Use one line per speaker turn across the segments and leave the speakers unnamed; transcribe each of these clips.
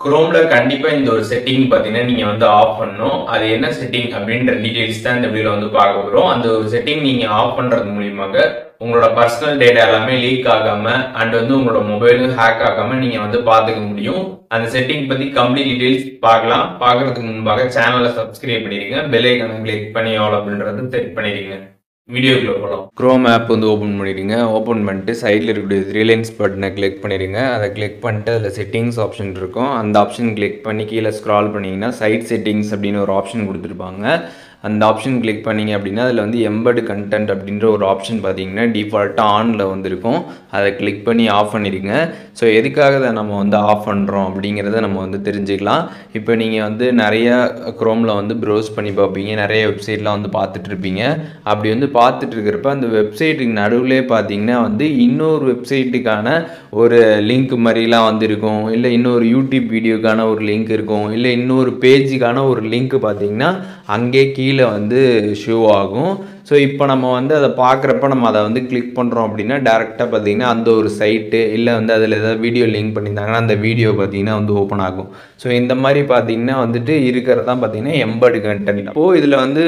Chromeல கண்டிப்பா இந்த ஒரு செட்டிங் பார்த்தீங்கன்னா, நீங்க வந்து ஆஃப் பண்ணணும். அது என்ன செட்டிங் அப்படின்ற டீடைல்ஸ் தான் இந்த வீடியோல வந்து பார்க்க போறோம். அந்த ஒரு செட்டிங் நீங்க ஆஃப் பண்றது மூலியமாக உங்களோட பர்சனல் டேட்டா எல்லாமே லீக் ஆகாம அண்ட் வந்து உங்களோட மொபைலும் ஹேக் ஆகாம நீங்க வந்து பார்த்துக்க முடியும். அந்த செட்டிங் பத்தி கம்ப்ளீட் டீடைல்ஸ் பார்க்கலாம். பார்க்கறதுக்கு முன்பாக சேனலை சப்ஸ்கிரைப் பண்ணிருங்க. பெல் ஐகானை கிளிக் பண்ணி ஆல் அப்படின்றது செட் பண்ணிருங்க. வீடியோக்குள்ள போகலாம். குரோம் ஆப் வந்து ஓப்பன் பண்ணிடுங்க. ஓப்பன் பண்ணிட்டு சைடில் இருக்கக்கூடிய த்ரீ லைன்ஸ் பட்டனை கிளிக் பண்ணிடுங்க. அதை கிளிக் பண்ணிட்டு அதில் செட்டிங்ஸ் ஆப்ஷன் இருக்கும். அந்த ஆப்ஷன் கிளிக் பண்ணி கீழே ஸ்க்ரால் பண்ணிங்கன்னா சைட் செட்டிங்ஸ் அப்படின்னு ஒரு ஆப்ஷன் கொடுத்துருப்பாங்க. அந்த ஆப்ஷன் கிளிக் பண்ணிங்க அப்படின்னா அதில் வந்து எம்பெட் கண்டென்ட் அப்படின்ற ஒரு ஆப்ஷன் பார்த்தீங்கன்னா டிஃபால்ட்டாக ஆனில் வந்துருக்கும். அதை கிளிக் பண்ணி ஆஃப் பண்ணிடுங்க. ஸோ எதுக்காக அதை நம்ம வந்து ஆஃப் பண்ணுறோம் அப்படிங்கிறத நம்ம வந்து தெரிஞ்சுக்கலாம். இப்போ நீங்கள் வந்து நிறைய குரோமில் வந்து ப்ரௌஸ் பண்ணி பார்ப்பீங்க, நிறைய வெப்சைட்லாம் வந்து பார்த்துட்ருப்பீங்க. அப்படி வந்து பார்த்துட்ருக்கிறப்ப அந்த வெப்சைட்டுக்கு நடுவில் பார்த்தீங்கன்னா வந்து இன்னொரு வெப்சைட்டுக்கான ஒரு லிங்க் மாதிரிலாம் வந்து இருக்கும், இல்லை இன்னொரு யூடியூப் வீடியோக்கான ஒரு லிங்க் இருக்கும், இல்லை இன்னொரு பேஜுக்கான ஒரு லிங்க் பார்த்தீங்கன்னா அங்கே கீழே வந்து ஷோ ஆகும். ஸோ இப்போ நம்ம வந்து அதை பார்க்குறப்ப நம்ம அதை வந்து கிளிக் பண்ணுறோம் அப்படின்னா டேரெக்டாக பார்த்தீங்கன்னா அந்த ஒரு சைட்டு இல்லை வந்து அதில் ஏதாவது வீடியோ லிங்க் பண்ணியிருந்தாங்கன்னா அந்த வீடியோ பார்த்தீங்கன்னா வந்து ஓப்பன் ஆகும். ஸோ இந்த மாதிரி பார்த்தீங்கன்னா வந்துட்டு இருக்கிறது தான் பார்த்தீங்கன்னா எம்பெட் கண்டென்ட். இப்போது இதில் வந்து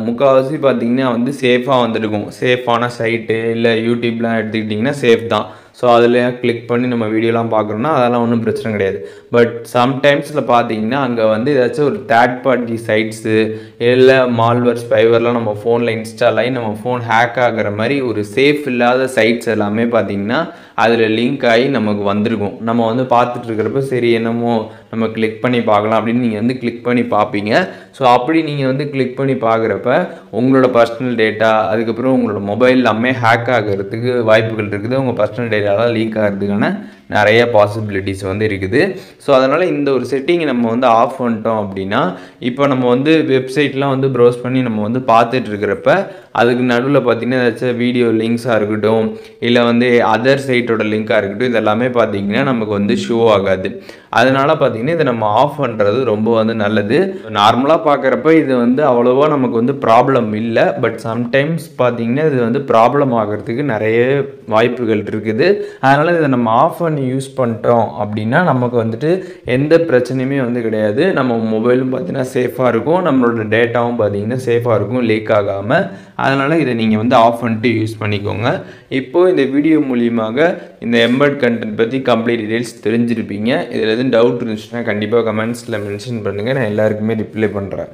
முக்கால்வாசி பார்த்தீங்கன்னா வந்து சேஃபாக வந்துருக்கும். சேஃபான சைட்டு இல்லை யூடியூப்லாம் எடுத்துக்கிட்டிங்கன்னா சேஃப் தான். ஸோ அதில் கிளிக் பண்ணி நம்ம வீடியோலாம் பார்க்குறோன்னா அதெல்லாம் ஒன்றும் பிரச்சனை கிடையாது. பட் சம்டைம்ஸில் பார்த்தீங்கன்னா அங்கே வந்து ஏதாச்சும் ஒரு தேர்ட் பார்ட்டி சைட்ஸு இல்லை மால்வேர் ஸ்பைவர்லாம் நம்ம ஃபோனில் இன்ஸ்டால் ஆகி நம்ம ஃபோன் ஹேக் ஆகிற மாதிரி ஒரு சேஃப் இல்லாத சைட்ஸ் எல்லாமே பார்த்தீங்கன்னா அதில் லிங்க் ஆகி நமக்கு வந்திருக்கும். நம்ம வந்து பார்த்துட்ருக்கிறப்ப சரி என்னமோ நம்ம கிளிக் பண்ணி பார்க்கலாம் அப்படின்னு நீங்கள் வந்து கிளிக் பண்ணி பார்ப்பீங்க. ஸோ அப்படி நீங்கள் வந்து கிளிக் பண்ணி பார்க்குறப்ப உங்களோட பர்சனல் டேட்டா அதுக்கப்புறம் உங்களோட மொபைல் எல்லாமே ஹேக் ஆகிறதுக்கு வாய்ப்புகள் இருக்குது. உங்கள் பர்சனல் டேட்டாலாம் லீக் ஆகிறதுக்கான நிறைய பாசிபிலிட்டிஸ் வந்து இருக்குது. ஸோ அதனால் இந்த ஒரு செட்டிங்கை நம்ம வந்து ஆஃப் பண்ணிட்டோம் அப்படின்னா இப்போ நம்ம வந்து வெப்சைட்லாம் வந்து ப்ரௌஸ் பண்ணி நம்ம வந்து பார்த்துட்டு இருக்கிறப்ப அதுக்கு நடுவில் பார்த்திங்கன்னா ஏதாச்சும் வீடியோ லிங்க்ஸாக இருக்கட்டும் இல்லை வந்து அதர் சைட்டோட லிங்காக இருக்கட்டும் இதெல்லாமே பார்த்திங்கன்னா நமக்கு வந்து ஷோ ஆகாது. அதனால் பார்த்திங்கன்னா இதை நம்ம ஆஃப் பண்ணுறது ரொம்ப வந்து நல்லது. நார்மலாக பார்க்குறப்ப இது வந்து அவ்வளோவா நமக்கு வந்து ப்ராப்ளம் இல்லை. பட் சம்டைம்ஸ் பார்த்திங்கன்னா இது வந்து ப்ராப்ளம் ஆகிறதுக்கு நிறைய வாய்ப்புகள் இருக்குது. அதனால் இதை நம்ம ஆஃப் பண்ணி யூஸ் பண்ணிட்டோம் அப்படின்னா நமக்கு வந்துட்டு எந்த பிரச்சனையுமே வந்து கிடையாது. நம்ம மொபைலும் பார்த்திங்கன்னா சேஃபாக இருக்கும், நம்மளோட டேட்டாவும் பார்த்திங்கன்னா சேஃபாக இருக்கும் லீக் ஆகாமல். அதனால் இதை நீங்கள் வந்து ஆஃப் பண்ணிட்டு யூஸ் பண்ணிக்கோங்க. இப்போது இந்த வீடியோ மூலியமாக இந்த எம்பெட் கண்டென்ட் பற்றி கம்ப்ளீட் டீடைல்ஸ் தெரிஞ்சிருப்பீங்க. இதில் எதுவும் டவுட் இருந்துச்சுன்னா கண்டிப்பாக கமெண்ட்ஸில் மென்ஷன் பண்ணுங்கள், நான் எல்லாருக்குமே ரிப்ளை பண்ணுறேன்.